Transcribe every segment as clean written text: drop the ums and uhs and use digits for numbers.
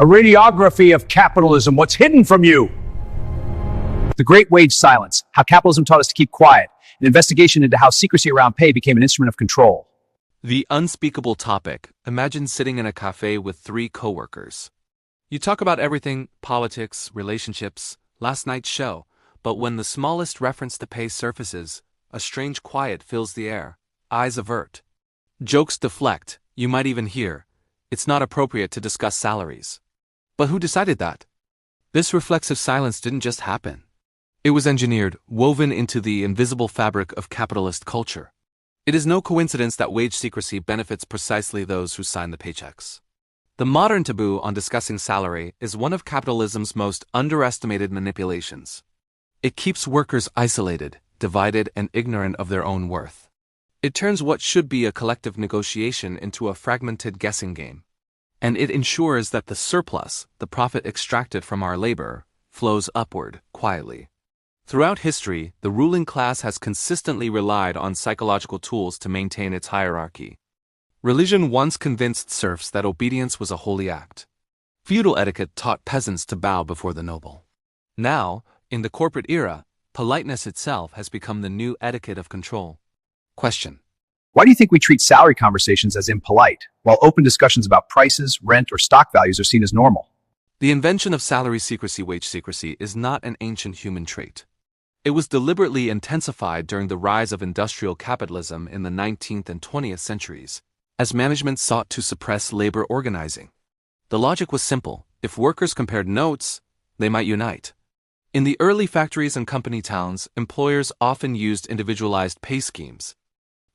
A radiography of capitalism, what's hidden from you. The Great Wage Silence, How Capitalism Taught Us to Keep Quiet, an investigation into how secrecy around pay became an instrument of control. The unspeakable topic. Imagine sitting in a cafe with 3 coworkers. You talk about everything, politics, relationships, last night's show, but when the smallest reference to pay surfaces, a strange quiet fills the air, eyes avert. Jokes deflect, you might even hear, "It's not appropriate to discuss salaries." But who decided that? This reflexive silence didn't just happen. It was engineered, woven into the invisible fabric of capitalist culture. It is no coincidence that wage secrecy benefits precisely those who sign the paychecks. The modern taboo on discussing salary is one of capitalism's most underestimated manipulations. It keeps workers isolated, divided, and ignorant of their own worth. It turns what should be a collective negotiation into a fragmented guessing game. And it ensures that the surplus, the profit extracted from our labor, flows upward, quietly. Throughout history, the ruling class has consistently relied on psychological tools to maintain its hierarchy. Religion once convinced serfs that obedience was a holy act. Feudal etiquette taught peasants to bow before the noble. Now, in the corporate era, politeness itself has become the new etiquette of control. Question: Why do you think we treat salary conversations as impolite, while open discussions about prices, rent, or stock values are seen as normal? The invention of salary secrecy, wage secrecy, is not an ancient human trait. It was deliberately intensified during the rise of industrial capitalism in the 19th and 20th centuries, as management sought to suppress labor organizing. The logic was simple: if workers compared notes, they might unite. In the early factories and company towns, employers often used individualized pay schemes,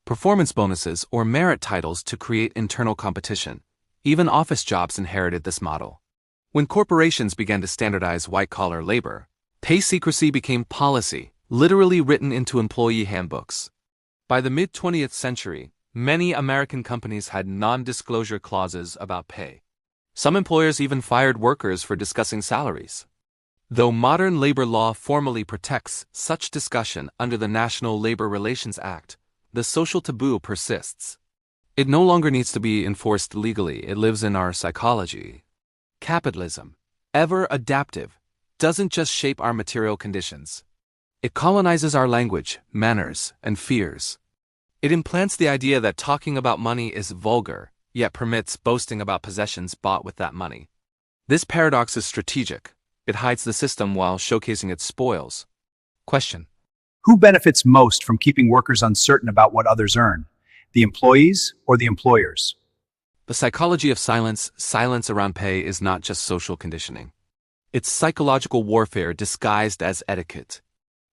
performance bonuses, or merit titles to create internal competition. Even office jobs inherited this model. When corporations began to standardize white-collar labor, pay secrecy became policy, literally written into employee handbooks. By the mid-20th century, many American companies had non-disclosure clauses about pay. Some employers even fired workers for discussing salaries. Though modern labor law formally protects such discussion under the National Labor Relations Act, the social taboo persists. It no longer needs to be enforced legally, it lives in our psychology. Capitalism, ever adaptive, doesn't just shape our material conditions. It colonizes our language, manners, and fears. It implants the idea that talking about money is vulgar, yet permits boasting about possessions bought with that money. This paradox is strategic. It hides the system while showcasing its spoils. Question: Who benefits most from keeping workers uncertain about what others earn? The employees or the employers? The psychology of silence around pay, is not just social conditioning. It's psychological warfare disguised as etiquette.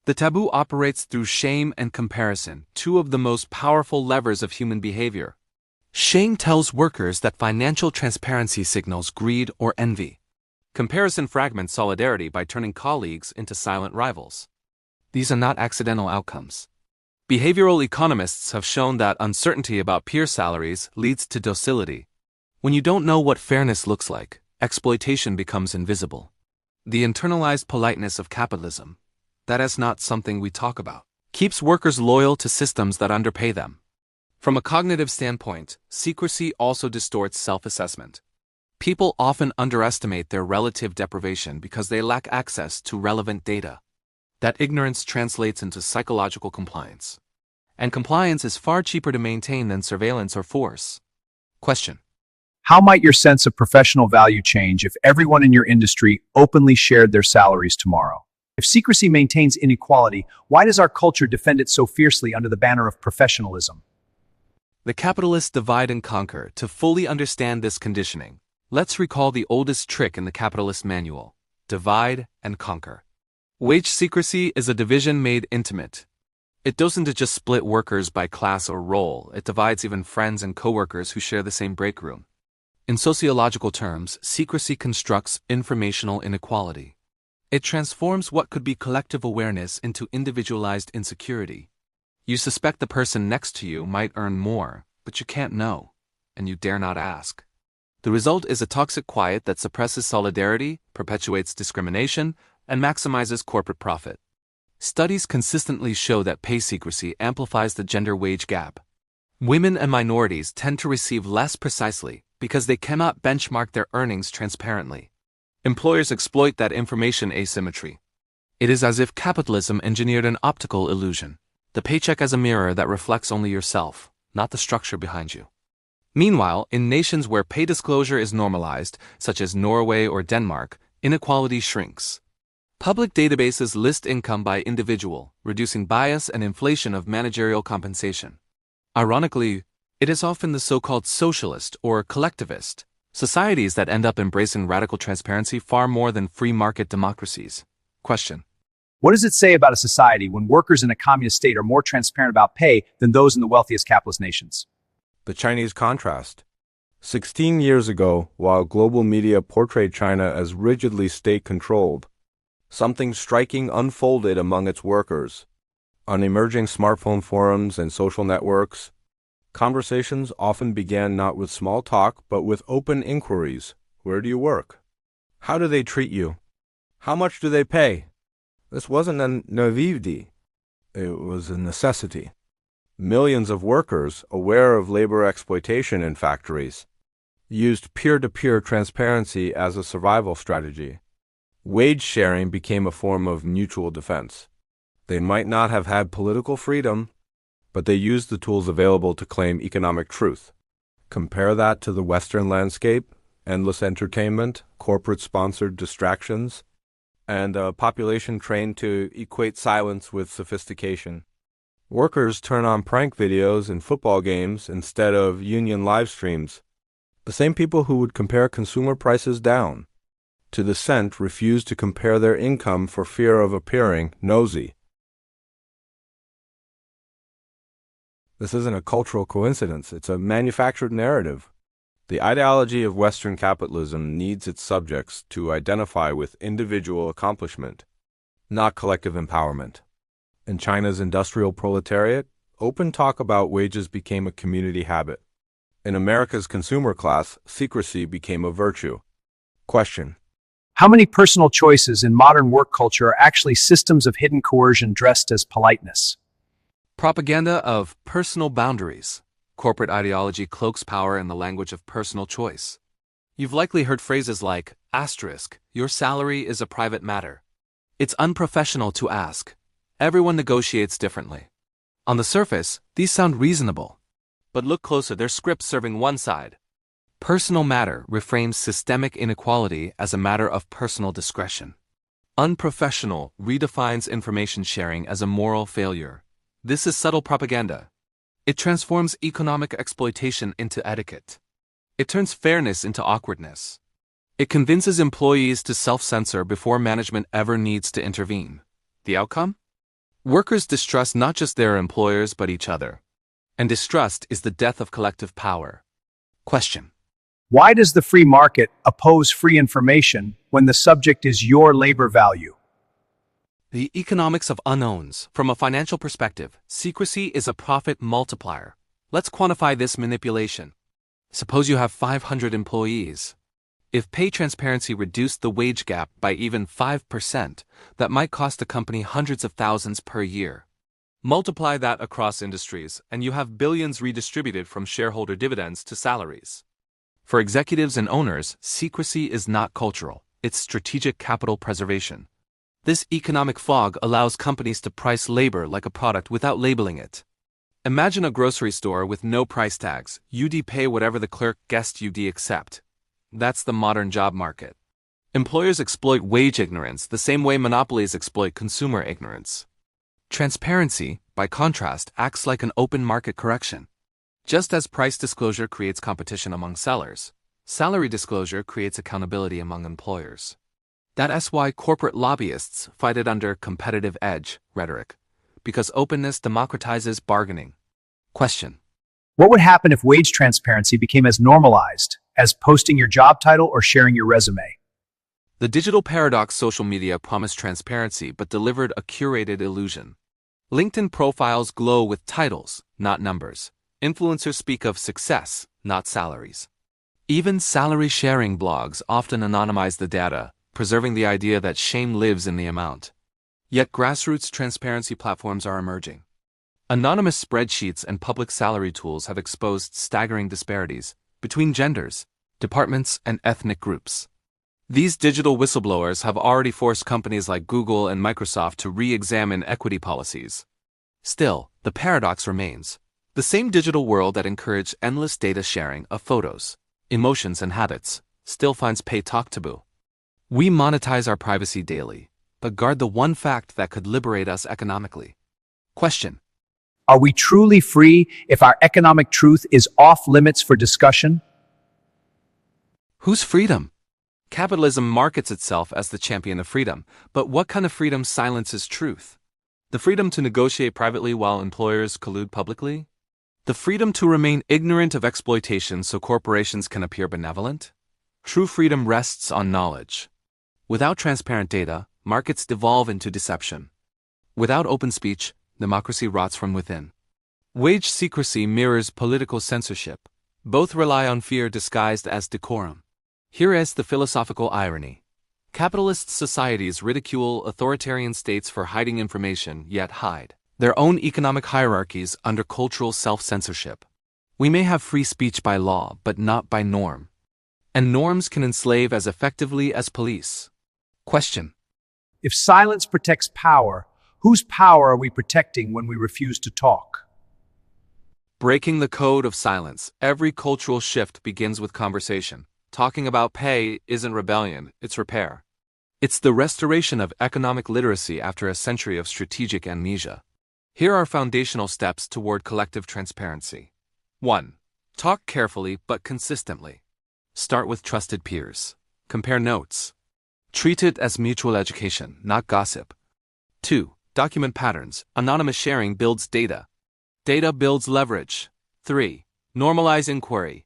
The taboo operates through shame and comparison, 2 of the most powerful levers of human behavior. Shame tells workers that financial transparency signals greed or envy. Comparison fragments solidarity by turning colleagues into silent rivals. These are not accidental outcomes. Behavioral economists have shown that uncertainty about peer salaries leads to docility. When you don't know what fairness looks like, exploitation becomes invisible. The internalized politeness of capitalism, that is not something we talk about, keeps workers loyal to systems that underpay them. From a cognitive standpoint, secrecy also distorts self-assessment. People often underestimate their relative deprivation because they lack access to relevant data. That ignorance translates into psychological compliance. And compliance is far cheaper to maintain than surveillance or force. Question: How might your sense of professional value change if everyone in your industry openly shared their salaries tomorrow? If secrecy maintains inequality, why does our culture defend it so fiercely under the banner of professionalism? The capitalists divide and conquer. To fully understand this conditioning, let's recall the oldest trick in the capitalist manual: divide and conquer. Wage secrecy is a division made intimate. It doesn't just split workers by class or role, it divides even friends and coworkers who share the same break room. In sociological terms, secrecy constructs informational inequality. It transforms what could be collective awareness into individualized insecurity. You suspect the person next to you might earn more, but you can't know, and you dare not ask. The result is a toxic quiet that suppresses solidarity, perpetuates discrimination, and maximizes corporate profit. Studies consistently show that pay secrecy amplifies the gender wage gap. Women and minorities tend to receive less precisely, because they cannot benchmark their earnings transparently. Employers exploit that information asymmetry. It is as if capitalism engineered an optical illusion, the paycheck as a mirror that reflects only yourself, not the structure behind you. Meanwhile, in nations where pay disclosure is normalized, such as Norway or Denmark, inequality shrinks. Public databases list income by individual, reducing bias and inflation of managerial compensation. Ironically, it is often the so-called socialist or collectivist societies that end up embracing radical transparency far more than free market democracies. Question. What does it say about a society when workers in a communist state are more transparent about pay than those in the wealthiest capitalist nations? The Chinese contrast. 16 years ago, while global media portrayed China as rigidly state-controlled, something striking unfolded among its workers. On emerging smartphone forums and social networks, conversations often began not with small talk, but with open inquiries. Where do you work? How do they treat you? How much do they pay? This wasn't a naivety. It was a necessity. Millions of workers, aware of labor exploitation in factories, used peer-to-peer transparency as a survival strategy. Wage sharing became a form of mutual defense. They might not have had political freedom, but they used the tools available to claim economic truth. Compare that to the Western landscape, endless entertainment, corporate-sponsored distractions, and a population trained to equate silence with sophistication. Workers turn on prank videos in football games instead of union live streams. The same people who would compare consumer prices down to the cent refuse to compare their income for fear of appearing nosy. This isn't a cultural coincidence, it's a manufactured narrative. The ideology of Western capitalism needs its subjects to identify with individual accomplishment, not collective empowerment. In China's industrial proletariat, open talk about wages became a community habit. In America's consumer class, secrecy became a virtue. Question. How many personal choices in modern work culture are actually systems of hidden coercion dressed as politeness? Propaganda of personal boundaries. Corporate ideology cloaks power in the language of personal choice. You've likely heard phrases like, asterisk, your salary is a private matter. It's unprofessional to ask. Everyone negotiates differently. On the surface, these sound reasonable. But look closer, they're scripts serving one side. Personal matter reframes systemic inequality as a matter of personal discretion. Unprofessional redefines information sharing as a moral failure. This is subtle propaganda. It transforms economic exploitation into etiquette. It turns fairness into awkwardness. It convinces employees to self-censor before management ever needs to intervene. The outcome? Workers distrust not just their employers but each other. And distrust is the death of collective power. Question. Why does the free market oppose free information when the subject is your labor value? The economics of unknowns. From a financial perspective, secrecy is a profit multiplier. Let's quantify this manipulation. Suppose you have 500 employees. If pay transparency reduced the wage gap by even 5%, that might cost the company hundreds of thousands per year. Multiply that across industries, and you have billions redistributed from shareholder dividends to salaries. For executives and owners, secrecy is not cultural, it's strategic capital preservation. This economic fog allows companies to price labor like a product without labeling it. Imagine a grocery store with no price tags. UD pay whatever the clerk guessed UD accept. That's the modern job market. Employers exploit wage ignorance the same way monopolies exploit consumer ignorance. Transparency, by contrast, acts like an open market correction. Just as price disclosure creates competition among sellers, salary disclosure creates accountability among employers. That's why corporate lobbyists fight it under competitive edge rhetoric, because openness democratizes bargaining. Question. What would happen if wage transparency became as normalized as posting your job title or sharing your resume? The digital paradox. Social media promised transparency but delivered a curated illusion. LinkedIn profiles glow with titles, not numbers. Influencers speak of success, not salaries. Even salary-sharing blogs often anonymize the data, preserving the idea that shame lives in the amount. Yet grassroots transparency platforms are emerging. Anonymous spreadsheets and public salary tools have exposed staggering disparities between genders, departments, and ethnic groups. These digital whistleblowers have already forced companies like Google and Microsoft to re-examine equity policies. Still, the paradox remains. The same digital world that encouraged endless data sharing of photos, emotions, and habits still finds pay talk taboo. We monetize our privacy daily, but guard the one fact that could liberate us economically. Question: Are we truly free if our economic truth is off limits for discussion? whose freedom? Capitalism markets itself as the champion of freedom, but what kind of freedom silences truth? The freedom to negotiate privately while employers collude publicly? The freedom to remain ignorant of exploitation so corporations can appear benevolent? True freedom rests on knowledge. Without transparent data, markets devolve into deception. Without open speech, democracy rots from within. Wage secrecy mirrors political censorship. Both rely on fear disguised as decorum. Here is the philosophical irony. Capitalist societies ridicule authoritarian states for hiding information, yet hide their own economic hierarchies under cultural self-censorship. We may have free speech by law, but not by norm. And norms can enslave as effectively as police. Question: If silence protects power, whose power are we protecting when we refuse to talk? Breaking the code of silence. Every cultural shift begins with conversation. Talking about pay isn't rebellion, it's repair. It's the restoration of economic literacy after a century of strategic amnesia. Here are foundational steps toward collective transparency. 1. Talk carefully but consistently. Start with trusted peers. Compare notes. Treat it as mutual education, not gossip. 2. Document patterns. Anonymous sharing builds data. Data builds leverage. 3. Normalize inquiry.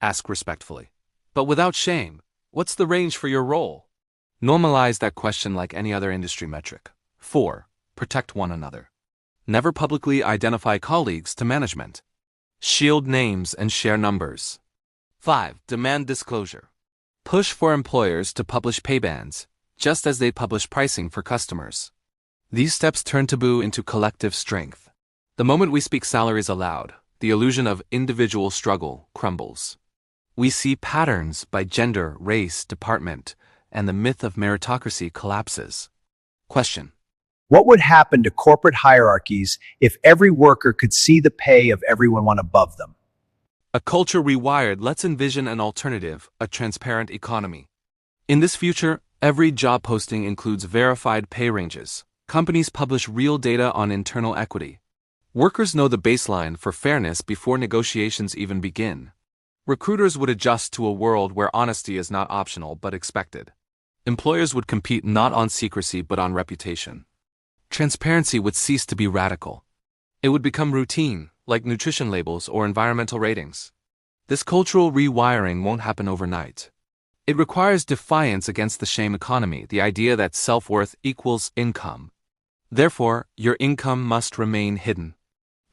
Ask respectfully, but without shame. What's the range for your role? Normalize that question like any other industry metric. 4. Protect one another. Never publicly identify colleagues to management. Shield names and share numbers. 5. Demand disclosure. Push for employers to publish pay bands, just as they publish pricing for customers. These steps turn taboo into collective strength. The moment we speak salaries aloud, the illusion of individual struggle crumbles. We see patterns by gender, race, department, and the myth of meritocracy collapses. Question: What would happen to corporate hierarchies if every worker could see the pay of everyone above them? A culture rewired. Let's envision an alternative, a transparent economy. In this future, every job posting includes verified pay ranges. Companies publish real data on internal equity. Workers know the baseline for fairness before negotiations even begin. Recruiters would adjust to a world where honesty is not optional but expected. Employers would compete not on secrecy but on reputation. Transparency would cease to be radical. It would become routine, like nutrition labels or environmental ratings. This cultural rewiring won't happen overnight. It requires defiance against the shame economy, the idea that self-worth equals income. Therefore, your income must remain hidden.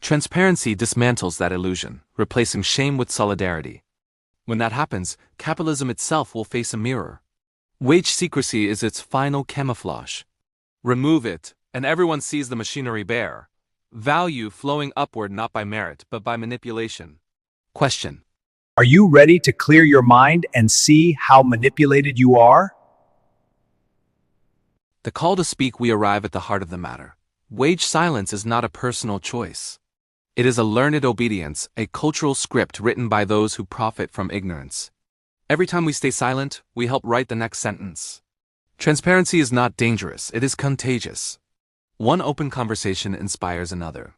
Transparency dismantles that illusion, replacing shame with solidarity. When that happens, capitalism itself will face a mirror. Wage secrecy is its final camouflage. Remove it, and everyone sees the machinery bare. Value flowing upward not by merit, but by manipulation. Question: Are you ready to clear your mind and see how manipulated you are? The call to speak. We arrive at the heart of the matter. Wage silence is not a personal choice. It is a learned obedience, a cultural script written by those who profit from ignorance. Every time we stay silent, we help write the next sentence. Transparency is not dangerous, it is contagious. One open conversation inspires another.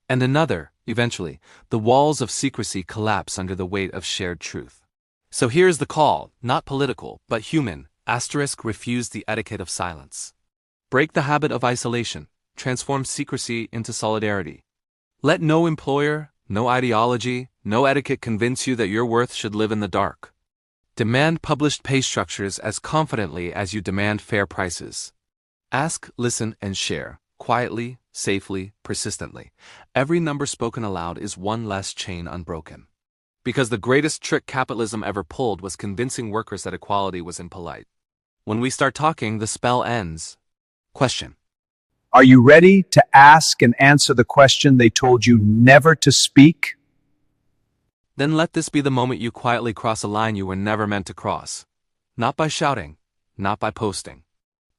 And another, eventually, the walls of secrecy collapse under the weight of shared truth. So here's the call, not political, but human. Refuse the etiquette of silence. Break the habit of isolation. Transform secrecy into solidarity. Let no employer, no ideology, no etiquette convince you that your worth should live in the dark. Demand published pay structures as confidently as you demand fair prices. Ask, listen, and share, quietly, safely, persistently. Every number spoken aloud is one less chain unbroken. Because the greatest trick capitalism ever pulled was convincing workers that equality was impolite. When we start talking, the spell ends. Question: Are you ready to ask and answer the question they told you never to speak? Then let this be the moment you quietly cross a line you were never meant to cross. Not by shouting, not by posting,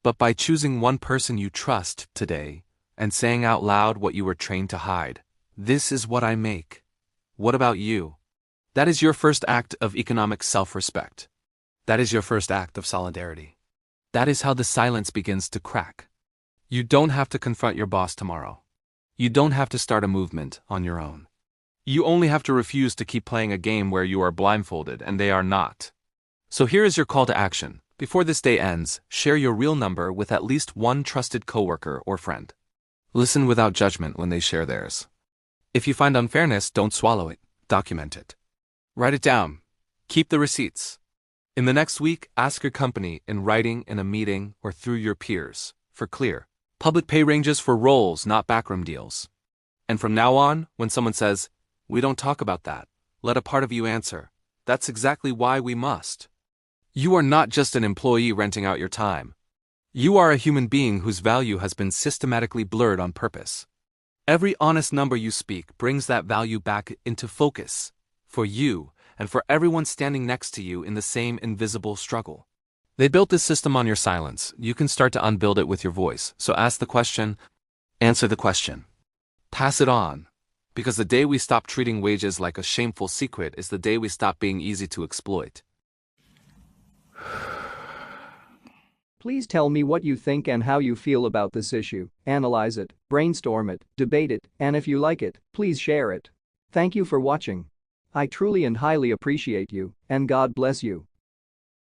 but by choosing one person you trust today and saying out loud what you were trained to hide. This is what I make. What about you? That is your first act of economic self-respect. That is your first act of solidarity. That is how the silence begins to crack. You don't have to confront your boss tomorrow. You don't have to start a movement on your own. You only have to refuse to keep playing a game where you are blindfolded and they are not. So here is your call to action. Before this day ends, share your real number with at least one trusted coworker or friend. Listen without judgment when they share theirs. If you find unfairness, don't swallow it. Document it. Write it down. Keep the receipts. In the next week, ask your company in writing, in a meeting, or through your peers for clear, public pay ranges for roles, not backroom deals. And from now on, when someone says, "We don't talk about that," let a part of you answer, "That's exactly why we must." You are not just an employee renting out your time. You are a human being whose value has been systematically blurred on purpose. Every honest number you speak brings that value back into focus, for you and for everyone standing next to you in the same invisible struggle. They built this system on your silence. You can start to unbuild it with your voice. So ask the question, answer the question. Pass it on, because the day we stop treating wages like a shameful secret is the day we stop being easy to exploit. Please tell me what you think and how you feel about this issue. Analyze it, brainstorm it, debate it, and if you like it, please share it. Thank you for watching. I truly and highly appreciate you, and God bless you.